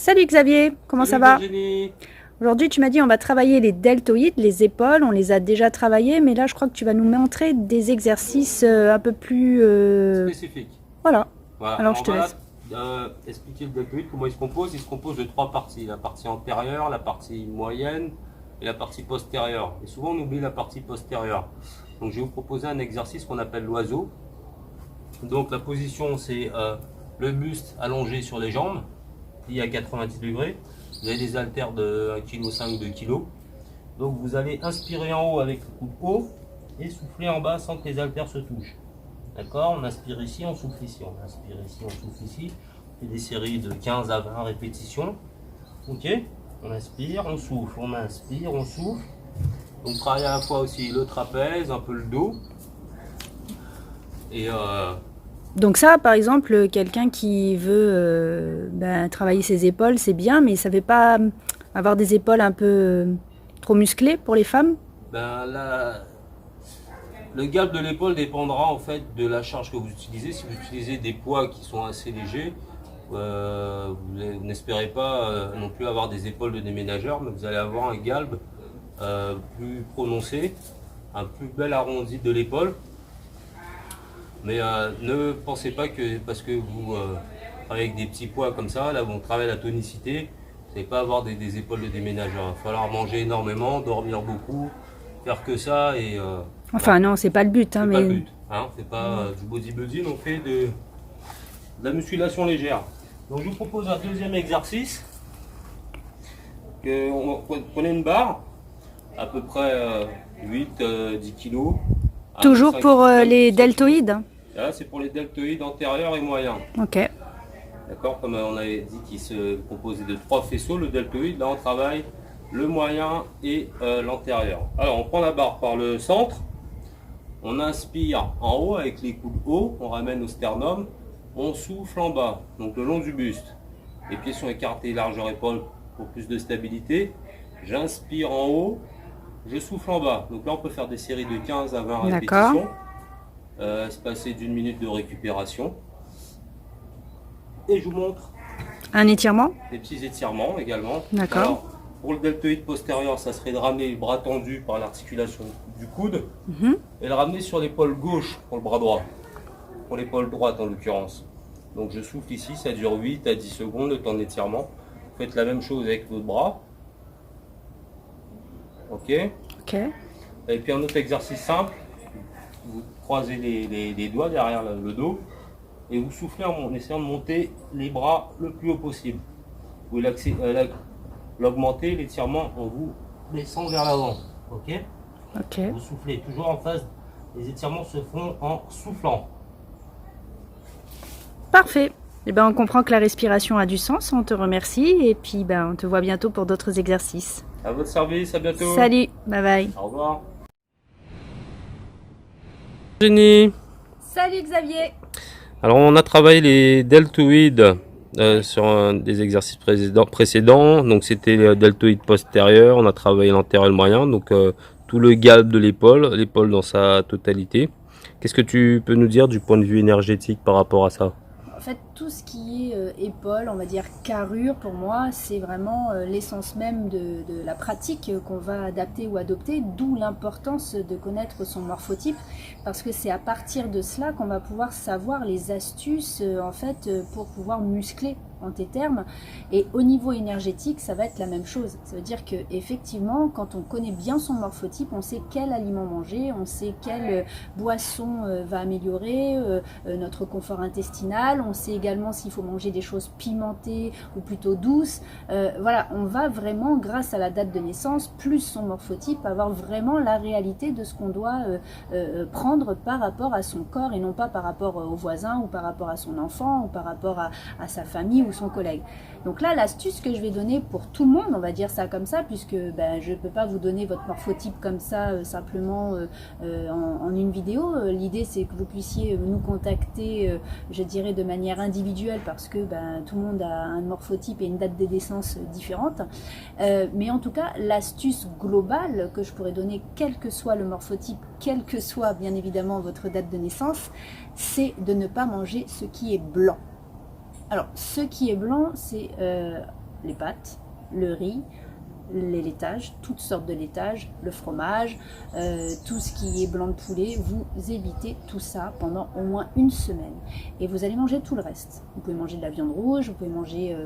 Salut Xavier, comment ça Salut va? Virginie. Aujourd'hui tu m'as dit on va travailler les deltoïdes, les épaules, on les a déjà travaillés, mais là je crois que tu vas nous montrer des exercices un peu plus... Spécifique. Voilà, Voilà, alors je on te va laisse. expliquer le deltoïde, comment il se compose. Il se compose de trois parties. La partie antérieure, la partie moyenne et la partie postérieure. Et souvent on oublie la partie postérieure. Donc je vais vous proposer un exercice qu'on appelle l'oiseau. Donc la position c'est le buste allongé sur les jambes, plié à 90 degrés. Vous avez des haltères de 1,5 kg, 2 kg. Donc vous allez inspirer en haut avec le coude haut et souffler en bas sans que les haltères se touchent. D'accord? On inspire ici, on souffle ici. On inspire ici, on souffle ici. On fait des séries de 15 à 20 répétitions. Ok? On inspire, on souffle, on inspire, on souffle. Donc travaille à la fois aussi le trapèze, un peu le dos. Et Donc ça par exemple, quelqu'un qui veut travailler ses épaules c'est bien, mais ça ne fait pas avoir des épaules un peu trop musclées pour les femmes? ben, le gap de l'épaule dépendra en fait de la charge que vous utilisez. Si vous utilisez des poids qui sont assez légers, vous n'espérez pas non plus avoir des épaules de déménageur, mais vous allez avoir un galbe plus prononcé, un plus bel arrondi de l'épaule. Mais ne pensez pas que parce que vous travaillez avec des petits poids comme ça, là où on travaille la tonicité, vous n'allez pas avoir des épaules de déménageur. Il va falloir manger énormément, dormir beaucoup, faire que ça et voilà. Enfin non, c'est pas le but, hein, C'est pas le mais... but. Hein, on fait pas du bodybuilding, on fait de la musculation légère. Donc je vous propose un deuxième exercice. Prenez une barre, à peu près 8-10 kg. Toujours pour les deltoïdes? Là, c'est pour les deltoïdes antérieurs et moyens. Ok, D'accord? Comme on avait dit qu'il se composait de trois faisceaux, le deltoïde, là on travaille le moyen et l'antérieur. Alors on prend la barre par le centre, on inspire en haut avec les coudes hauts, on ramène au sternum, on souffle en bas, donc le long du buste. Les pieds sont écartés, largeur épaule pour plus de stabilité. J'inspire en haut, je souffle en bas. Donc là on peut faire des séries de 15 à 20 d'accord. répétitions, espacées d'une minute de récupération. Et je vous montre Un étirement? des petits étirements également. D'accord. Alors, pour le deltoïde postérieur, ça serait de ramener le bras tendu par l'articulation du coude et le ramener sur l'épaule gauche pour le bras droit, pour l'épaule droite en l'occurrence. Donc je souffle ici, ça dure 8 à 10 secondes le temps d'étirement. Vous faites la même chose avec votre bras. Ok. Ok. Et puis un autre exercice simple, vous croisez les doigts derrière le dos et vous soufflez en essayant de monter les bras le plus haut possible. Vous l'augmentez, l'étirement en vous laissant vers l'avant. Ok. Ok. Vous soufflez toujours en phase. Les étirements se font en soufflant. Parfait. Eh ben, on comprend que la respiration a du sens, on te remercie et puis ben, on te voit bientôt pour d'autres exercices. À votre service, à bientôt. Salut, bye bye. Au revoir. Jenny. Salut Xavier. Alors on a travaillé les deltoïdes sur des exercices précédents. Donc c'était les deltoïdes postérieurs, on a travaillé l'antérieur et le moyen, donc tout le galbe de l'épaule dans sa totalité. Qu'est-ce que tu peux nous dire du point de vue énergétique par rapport à ça? En fait, tout ce qui est épaule, on va dire carrure, pour moi, c'est vraiment l'essence même de la pratique qu'on va adapter ou adopter, d'où l'importance de connaître son morphotype, parce que c'est à partir de cela qu'on va pouvoir savoir les astuces en fait pour pouvoir muscler en tes termes. Et au niveau énergétique, ça va être la même chose. Ça veut dire que effectivement, quand on connaît bien son morphotype, on sait quel aliment manger, on sait quelle boisson va améliorer notre confort intestinal, on sait également s'il faut manger des choses pimentées ou plutôt douces. Voilà, on va vraiment, grâce à la date de naissance, plus son morphotype, avoir vraiment la réalité de ce qu'on doit prendre par rapport à son corps et non pas par rapport au voisin ou par rapport à son enfant ou par rapport à sa famille ou son collègue. Donc là, l'astuce que je vais donner pour tout le monde, on va dire ça comme ça, puisque ben, je ne peux pas vous donner votre morphotype comme ça, simplement en une vidéo. L'idée, c'est que vous puissiez nous contacter, je dirais, de manière individuelle, parce que ben, tout le monde a un morphotype et une date de naissance différente. Mais en tout cas, l'astuce globale que je pourrais donner, quel que soit le morphotype, quelle que soit bien évidemment votre date de naissance, c'est de ne pas manger ce qui est blanc. Alors, ce qui est blanc, c'est les pâtes, le riz, les laitages, toutes sortes de laitages, le fromage, tout ce qui est blanc de poulet, vous évitez tout ça pendant au moins une semaine. Et vous allez manger tout le reste. Vous pouvez manger de la viande rouge, vous pouvez manger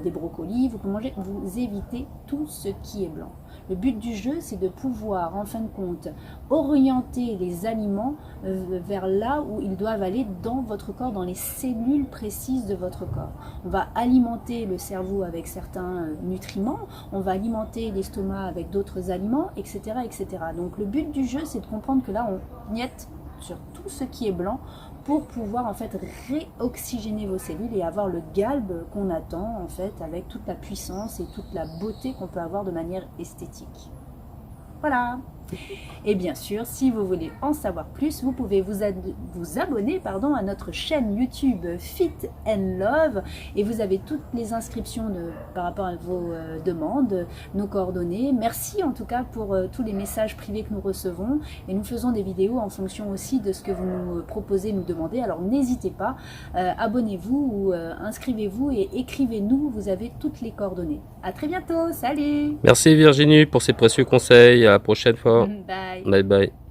des brocolis, vous évitez tout ce qui est blanc. Le but du jeu, c'est de pouvoir, en fin de compte, orienter les aliments vers là où ils doivent aller dans votre corps, dans les cellules précises de votre corps. On va alimenter le cerveau avec certains nutriments, on va alimenter l'estomac avec d'autres aliments, etc., etc. Donc le but du jeu, c'est de comprendre que là, on miette sur tout ce qui est blanc pour pouvoir en fait réoxygéner vos cellules et avoir le galbe qu'on attend en fait avec toute la puissance et toute la beauté qu'on peut avoir de manière esthétique. Voilà. Et bien sûr, si vous voulez en savoir plus, vous pouvez vous abonner à notre chaîne YouTube Fit and Love et vous avez toutes les inscriptions par rapport à vos demandes, nos coordonnées. Merci en tout cas pour tous les messages privés que nous recevons et nous faisons des vidéos en fonction aussi de ce que vous nous proposez, nous demandez. Alors n'hésitez pas, abonnez-vous ou inscrivez-vous et écrivez-nous, vous avez toutes les coordonnées. À très bientôt, salut! Merci Virginie pour ces précieux conseils, à la prochaine fois. Bye. Bye bye.